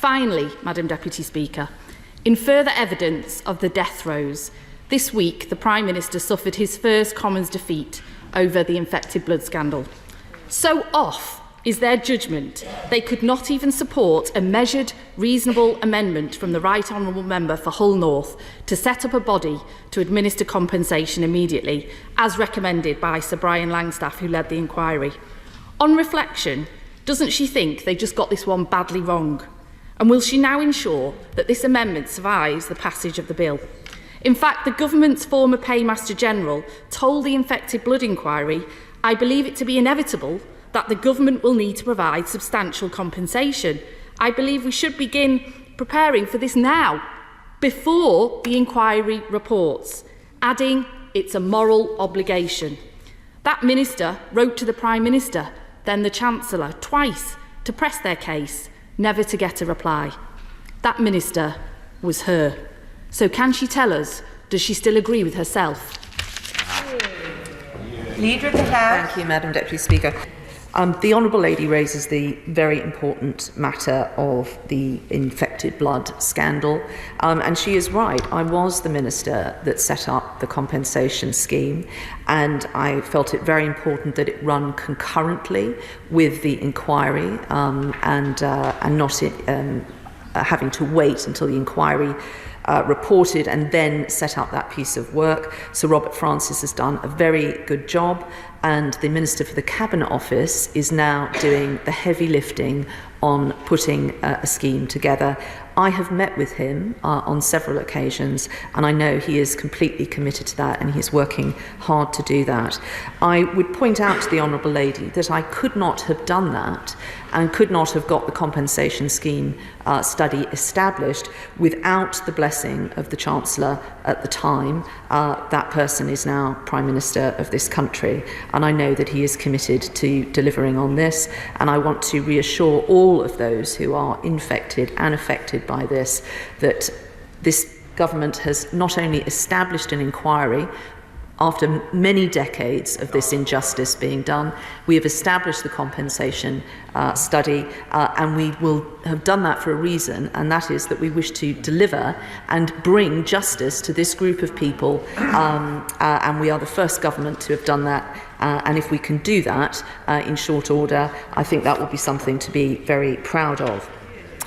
Finally, Madam Deputy Speaker, in further evidence of the death throes, this week the Prime Minister suffered his first Commons defeat over the infected blood scandal. So off is their judgment, they could not even support a measured, reasonable amendment from the Right Honourable Member for Hull North to set up a body to administer compensation immediately, as recommended by Sir Brian Langstaff, who led the inquiry. On reflection, doesn't she think they just got this one badly wrong? And will she now ensure that this amendment survives the passage of the bill? In fact, the government's former Paymaster General told the infected blood inquiry, "I believe it to be inevitable that the government will need to provide substantial compensation. I believe we should begin preparing for this now, before the inquiry reports," adding, "It's a moral obligation." That minister wrote to the Prime Minister, then the Chancellor, twice to press their case, never to get a reply. That minister was her. So can she tell us, does she still agree with herself? Leader of the House. Thank you, Madam Deputy Speaker. The Honourable Lady raises the very important matter of the infected blood scandal, and she is right. I was the minister that set up the compensation scheme, and I felt it very important that it run concurrently with the inquiry and not having to wait until the inquiry reported and then set up that piece of work. Sir Robert Francis has done a very good job, and the Minister for the Cabinet Office is now doing the heavy lifting on putting a scheme together. I have met with him on several occasions, and I know he is completely committed to that, and he is working hard to do that. I would point out to the Honourable Lady that I could not have done that and could not have got the compensation scheme study established without the blessing of the Chancellor at the time. That person is now Prime Minister of this country, and I know that he is committed to delivering on this, and I want to reassure all of those who are infected and affected by this that this government has not only established an inquiry after many decades of this injustice being done. We have established the compensation study, and we will have done that for a reason, and that is that we wish to deliver and bring justice to this group of people, and we are the first government to have done that. And if we can do that in short order, I think that will be something to be very proud of.